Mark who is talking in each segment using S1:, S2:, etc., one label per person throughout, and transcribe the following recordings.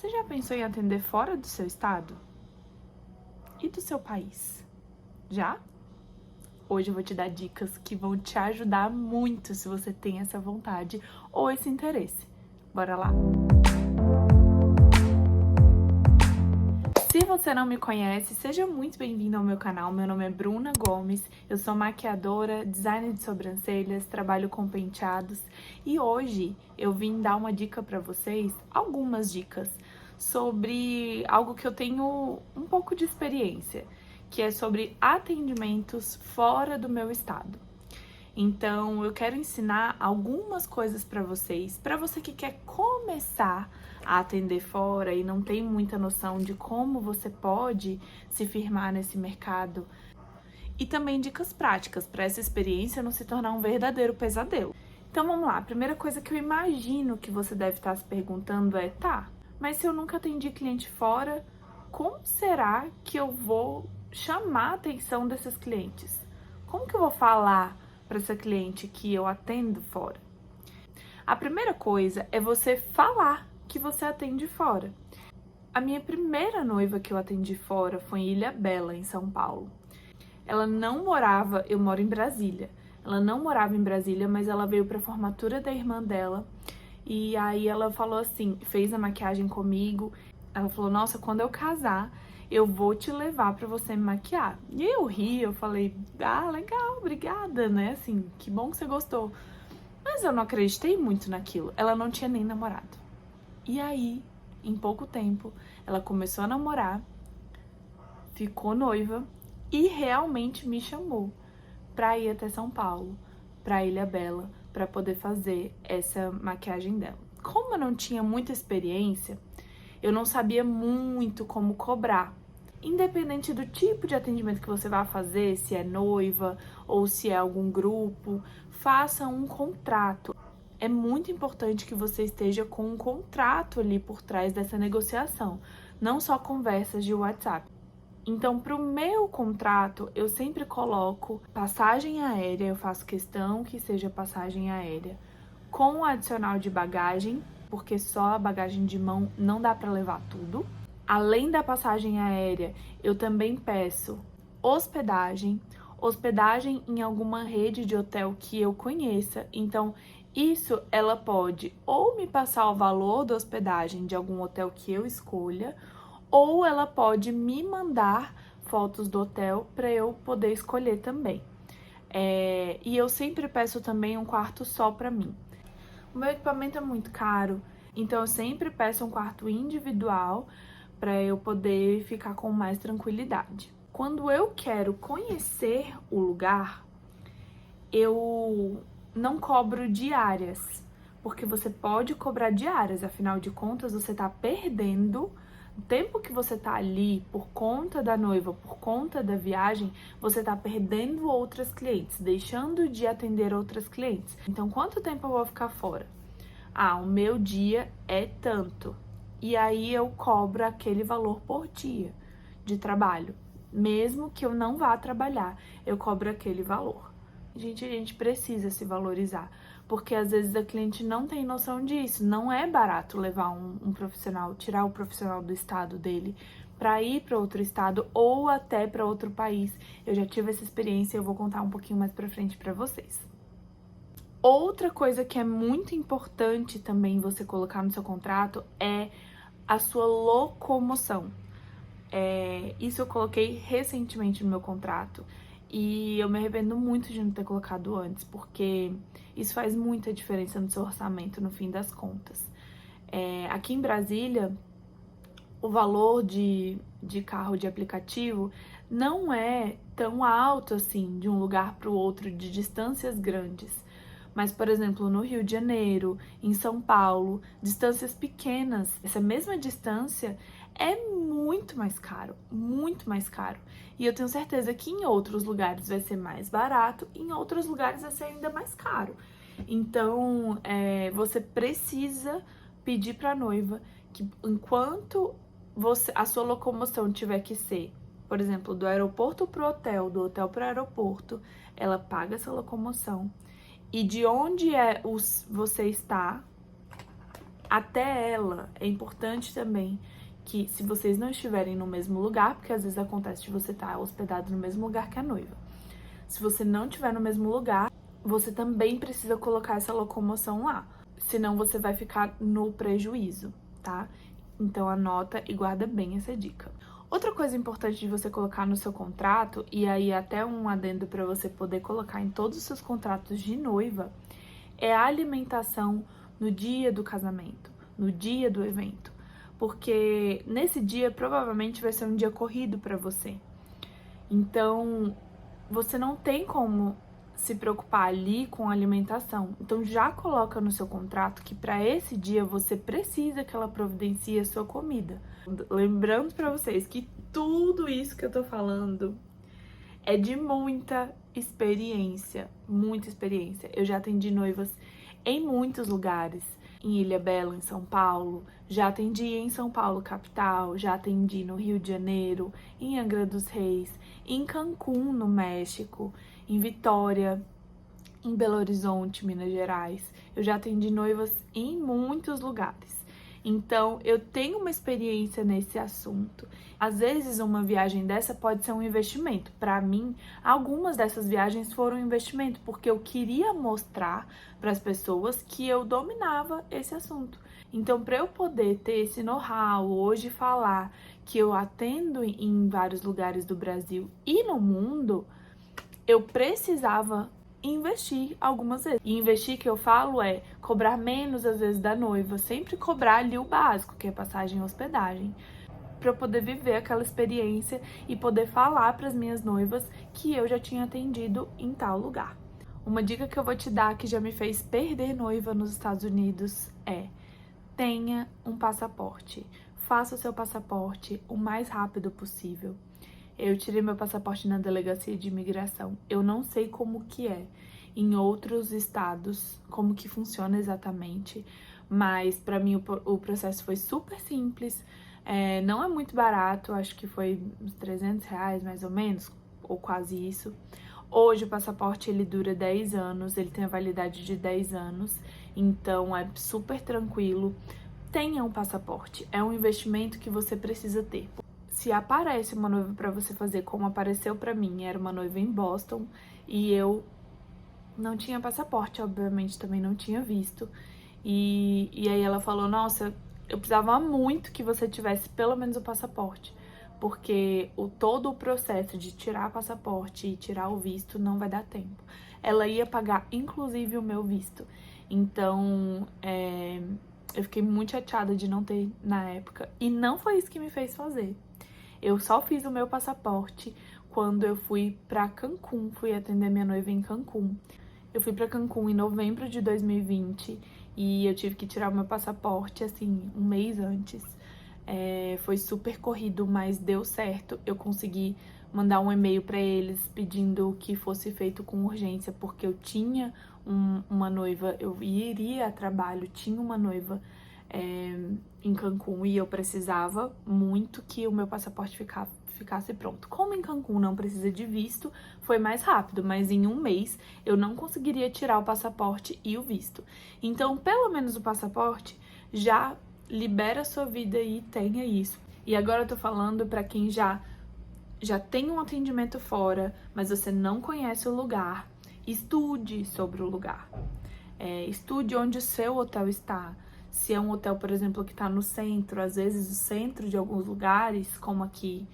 S1: Você já pensou em atender fora do seu estado? E do seu país? Já? Hoje eu vou te dar dicas que vão te ajudar muito se você tem essa vontade ou esse interesse. Bora lá? Se você não me conhece, seja muito bem-vindo ao meu canal. Meu nome é Bruna Gomes, eu sou maquiadora, designer de sobrancelhas, trabalho com penteados e hoje eu vim dar uma dica para vocês, algumas dicas, sobre algo que eu tenho um pouco de experiência, que é sobre atendimentos fora do meu estado. Então, eu quero ensinar algumas coisas para vocês, para você que quer começar a atender fora e não tem muita noção de como você pode se firmar nesse mercado. E também dicas práticas para essa experiência não se tornar um verdadeiro pesadelo. Então, vamos lá. A primeira coisa que eu imagino que você deve estar se perguntando é: tá, mas se eu nunca atendi cliente fora, como será que eu vou chamar a atenção desses clientes? Como que eu vou falar para essa cliente que eu atendo fora? A primeira coisa é você falar que você atende fora. A minha primeira noiva que eu atendi fora foi em Ilhabela, em São Paulo. Ela não morava, eu moro em Brasília. Ela não morava em Brasília, mas ela veio para a formatura da irmã dela. E aí ela falou assim, fez a maquiagem comigo. Ela falou: "Nossa, quando eu casar, eu vou te levar pra você me maquiar". E eu ri, eu falei: "Ah, legal, obrigada, né? Assim, que bom que você gostou". Mas eu não acreditei muito naquilo. Ela não tinha nem namorado. E aí, em pouco tempo, ela começou a namorar, ficou noiva e realmente me chamou pra ir até São Paulo, pra Ilhabela, pra poder fazer essa maquiagem dela. Como eu não tinha muita experiência, eu não sabia muito como cobrar. Independente do tipo de atendimento que você vai fazer, se é noiva ou se é algum grupo, faça um contrato. É muito importante que você esteja com um contrato ali por trás dessa negociação, não só conversas de WhatsApp. Então, para o meu contrato, eu sempre coloco passagem aérea, eu faço questão que seja passagem aérea, com adicional de bagagem, porque só a bagagem de mão não dá para levar tudo. Além da passagem aérea, eu também peço hospedagem em alguma rede de hotel que eu conheça. Então, isso ela pode ou me passar o valor da hospedagem de algum hotel que eu escolha, ou ela pode me mandar fotos do hotel para eu poder escolher também. E eu sempre peço também um quarto só para mim. O meu equipamento é muito caro, então eu sempre peço um quarto individual para eu poder ficar com mais tranquilidade. Quando eu quero conhecer o lugar, eu não cobro diárias, porque você pode cobrar diárias, afinal de contas você tá perdendo o tempo que você tá ali por conta da noiva, por conta da viagem, você tá perdendo outras clientes, deixando de atender outras clientes. Então, quanto tempo eu vou ficar fora? Ah, o meu dia é tanto. E aí eu cobro aquele valor por dia de trabalho. Mesmo que eu não vá trabalhar, eu cobro aquele valor. Gente, a gente precisa se valorizar, porque às vezes a cliente não tem noção disso. Não é barato levar um profissional, tirar o profissional do estado dele para ir para outro estado ou até para outro país. Eu já tive essa experiência e eu vou contar um pouquinho mais para frente para vocês. Outra coisa que é muito importante também você colocar no seu contrato é a sua locomoção. Isso eu coloquei recentemente no meu contrato e eu me arrependo muito de não ter colocado antes, porque isso faz muita diferença no seu orçamento no fim das contas. Aqui em Brasília, o valor de carro de aplicativo não é tão alto assim de um lugar para o outro, de distâncias grandes. Mas, por exemplo, no Rio de Janeiro, em São Paulo, distâncias pequenas, essa mesma distância é muito mais caro, muito mais caro. E eu tenho certeza que em outros lugares vai ser mais barato, em outros lugares vai ser ainda mais caro. Então, você precisa pedir para a noiva que enquanto a sua locomoção tiver que ser, por exemplo, do aeroporto para o hotel, do hotel para o aeroporto, ela paga essa locomoção. E de onde você está Até ela, é importante também que, se vocês não estiverem no mesmo lugar, porque às vezes acontece de você estar hospedado no mesmo lugar que a noiva. Se você não estiver no mesmo lugar, você também precisa colocar essa locomoção lá, senão você vai ficar no prejuízo, tá? Então anota e guarda bem essa dica. Outra coisa importante de você colocar no seu contrato, e aí até um adendo para você poder colocar em todos os seus contratos de noiva, é a alimentação no dia do casamento, no dia do evento. Porque nesse dia provavelmente vai ser um dia corrido para você. Então, você não tem como se preocupar ali com a alimentação. Então já coloca no seu contrato que para esse dia você precisa que ela providencie a sua comida. Lembrando para vocês que tudo isso que eu tô falando é de muita experiência, muita experiência. Eu já atendi noivas em muitos lugares, em Ilhabela, em São Paulo, já atendi em São Paulo capital, já atendi no Rio de Janeiro, em Angra dos Reis, em Cancún, no México, em Vitória, em Belo Horizonte, Minas Gerais. Eu já atendi noivas em muitos lugares. Então, eu tenho uma experiência nesse assunto. Às vezes, uma viagem dessa pode ser um investimento. Para mim, algumas dessas viagens foram um investimento, porque eu queria mostrar para as pessoas que eu dominava esse assunto. Então, para eu poder ter esse know-how, hoje falar que eu atendo em vários lugares do Brasil e no mundo, eu precisava investir algumas vezes. E investir, que eu falo, é cobrar menos às vezes da noiva, sempre cobrar ali o básico, que é passagem e hospedagem, para eu poder viver aquela experiência e poder falar para as minhas noivas que eu já tinha atendido em tal lugar. Uma dica que eu vou te dar que já me fez perder noiva nos Estados Unidos é: tenha um passaporte. Faça o seu passaporte o mais rápido possível. Eu tirei meu passaporte na delegacia de imigração. Eu não sei como que é em outros estados, como que funciona exatamente, mas para mim o processo foi super simples. Não é muito barato, acho que foi uns R$300 mais ou menos, ou quase isso. Hoje o passaporte ele dura 10 anos, ele tem a validade de 10 anos, então é super tranquilo. Tenha um passaporte, é um investimento que você precisa ter. Se aparece uma noiva para você fazer, como apareceu para mim, era uma noiva em Boston e eu não tinha passaporte, obviamente também não tinha visto. E aí ela falou: nossa, eu precisava muito que você tivesse pelo menos o passaporte, porque todo o processo de tirar passaporte e tirar o visto não vai dar tempo. Ela ia pagar inclusive o meu visto. Então, eu fiquei muito chateada de não ter na época. E não foi isso que me fez fazer. Eu só fiz o meu passaporte quando eu fui pra Cancún, fui atender minha noiva em Cancún. Eu fui pra Cancún em novembro de 2020 e eu tive que tirar o meu passaporte, assim, um mês antes. Foi super corrido, mas deu certo. Eu consegui mandar um e-mail pra eles pedindo que fosse feito com urgência, porque eu tinha uma noiva, eu iria a trabalho, tinha uma noiva em Cancún e eu precisava muito que o meu passaporte ficasse pronto. Como em Cancún não precisa de visto, foi mais rápido, mas em um mês eu não conseguiria tirar o passaporte e o visto. Então, pelo menos o passaporte já libera a sua vida e tenha isso. E agora eu tô falando pra quem já tem um atendimento fora, mas você não conhece o lugar. Estude sobre o lugar. Estude onde o seu hotel está. Se é um hotel, por exemplo, que está no centro, às vezes o centro de alguns lugares, como aqui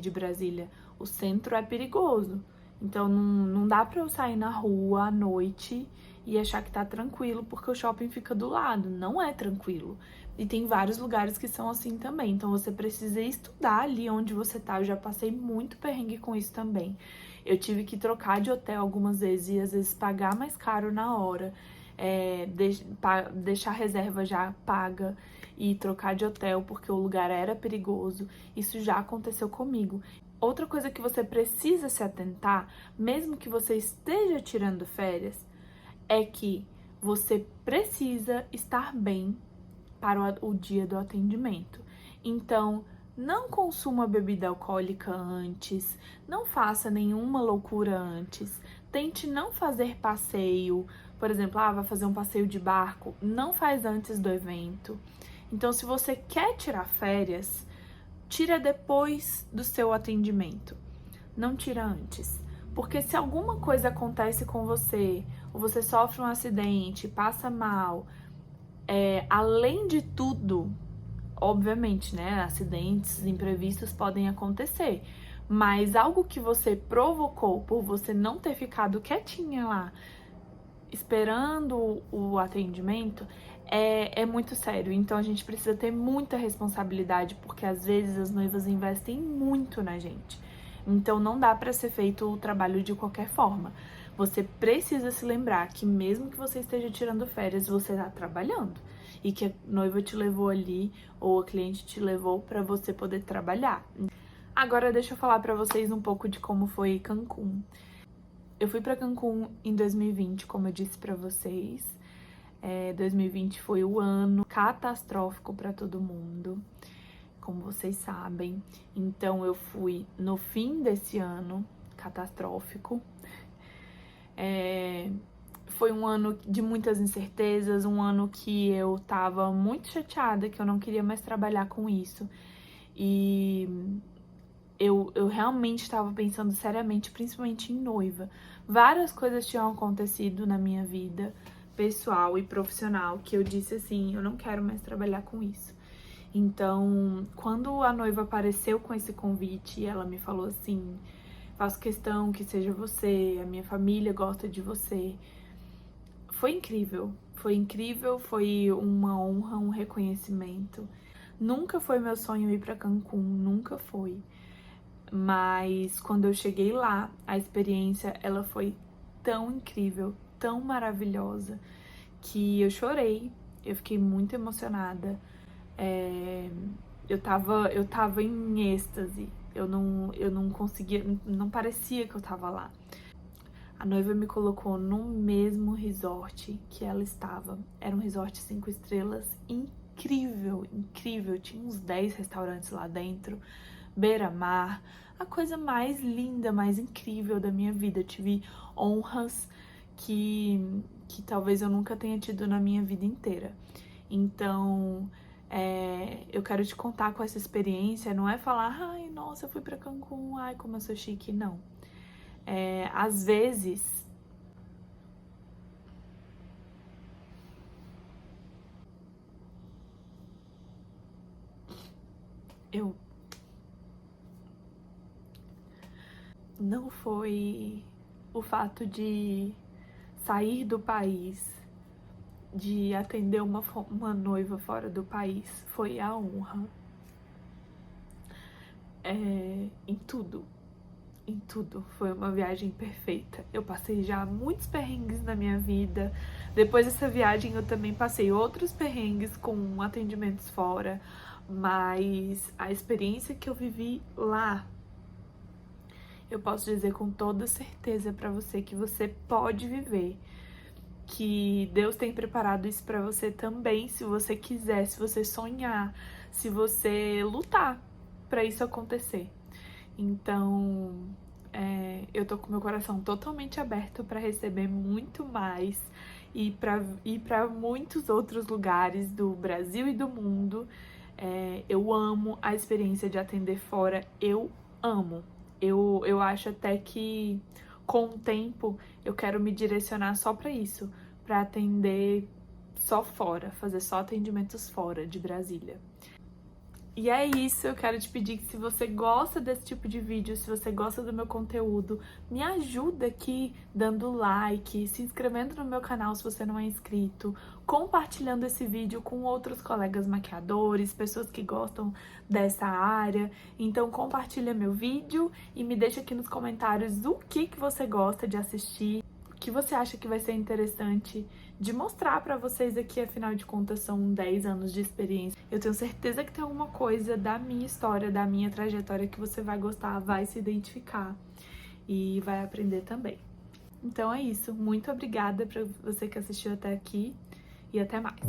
S1: de Brasília, o centro é perigoso. Então não dá para eu sair na rua à noite e achar que tá tranquilo, porque o shopping fica do lado. Não é tranquilo. E tem vários lugares que são assim também. Então você precisa estudar ali onde você tá. Eu já passei muito perrengue com isso também. Eu tive que trocar de hotel algumas vezes e às vezes pagar mais caro na hora. Deixar a reserva já paga e trocar de hotel porque o lugar era perigoso. Isso já aconteceu comigo. Outra coisa que você precisa se atentar, mesmo que você esteja tirando férias, é que você precisa estar bem para o dia do atendimento. Então, não consuma bebida alcoólica antes, não faça nenhuma loucura antes, tente não fazer passeio Por exemplo, vai fazer um passeio de barco, não faz antes do evento. Então, se você quer tirar férias, tira depois do seu atendimento, não tira antes. Porque se alguma coisa acontece com você, ou você sofre um acidente, passa mal, além de tudo, obviamente, né, acidentes imprevistos podem acontecer, mas algo que você provocou por você não ter ficado quietinha lá, esperando o atendimento, é muito sério. Então a gente precisa ter muita responsabilidade, porque às vezes as noivas investem muito na gente. Então não dá para ser feito o trabalho de qualquer forma. Você precisa se lembrar que mesmo que você esteja tirando férias, você está trabalhando. E que a noiva te levou ali, ou a cliente te levou para você poder trabalhar. Agora deixa eu falar para vocês um pouco de como foi Cancún. Eu fui para Cancún em 2020, como eu disse para vocês. 2020 foi o ano catastrófico para todo mundo, como vocês sabem. Então eu fui no fim desse ano catastrófico. Foi um ano de muitas incertezas, um ano que eu tava muito chateada, que eu não queria mais trabalhar com isso. E eu realmente estava pensando seriamente, principalmente em noiva. Várias coisas tinham acontecido na minha vida pessoal e profissional que eu disse assim, eu não quero mais trabalhar com isso. Então, quando a noiva apareceu com esse convite, ela me falou assim, faço questão que seja você, a minha família gosta de você. Foi incrível, foi uma honra, um reconhecimento. Nunca foi meu sonho ir para Cancún, nunca foi. Mas quando eu cheguei lá, a experiência ela foi tão incrível, tão maravilhosa, que eu chorei, eu fiquei muito emocionada. Eu tava em êxtase, eu não conseguia, não parecia que eu tava lá. A noiva me colocou no mesmo resort que ela estava. Era um resort 5 estrelas, incrível, incrível. Tinha uns 10 restaurantes lá dentro, beira-mar, a coisa mais linda, mais incrível da minha vida. Eu tive honras que talvez eu nunca tenha tido na minha vida inteira. Então, eu quero te contar com essa experiência, não é falar, ai, nossa, eu fui pra Cancún, ai, como eu sou chique, não. Às vezes, eu não foi o fato de sair do país, de atender uma noiva fora do país, foi a honra. Em tudo. Em tudo. Foi uma viagem perfeita. Eu passei já muitos perrengues na minha vida. Depois dessa viagem eu também passei outros perrengues com atendimentos fora. Mas a experiência que eu vivi lá, eu posso dizer com toda certeza pra você que você pode viver. Que Deus tem preparado isso pra você também, se você quiser, se você sonhar, se você lutar pra isso acontecer. Então, eu tô com meu coração totalmente aberto para receber muito mais e para ir para muitos outros lugares do Brasil e do mundo. Eu amo a experiência de atender fora, eu amo. Eu acho até que com o tempo eu quero me direcionar só para isso, para atender só fora, fazer só atendimentos fora de Brasília. E é isso, eu quero te pedir que se você gosta desse tipo de vídeo, se você gosta do meu conteúdo, me ajuda aqui dando like, se inscrevendo no meu canal se você não é inscrito, compartilhando esse vídeo com outros colegas maquiadores, pessoas que gostam dessa área. Então compartilha meu vídeo e me deixa aqui nos comentários o que você gosta de assistir, o que você acha que vai ser interessante de mostrar pra vocês aqui, afinal de contas são 10 anos de experiência. Eu tenho certeza que tem alguma coisa da minha história, da minha trajetória que você vai gostar, vai se identificar e vai aprender também. Então é isso, muito obrigada pra você que assistiu até aqui e até mais.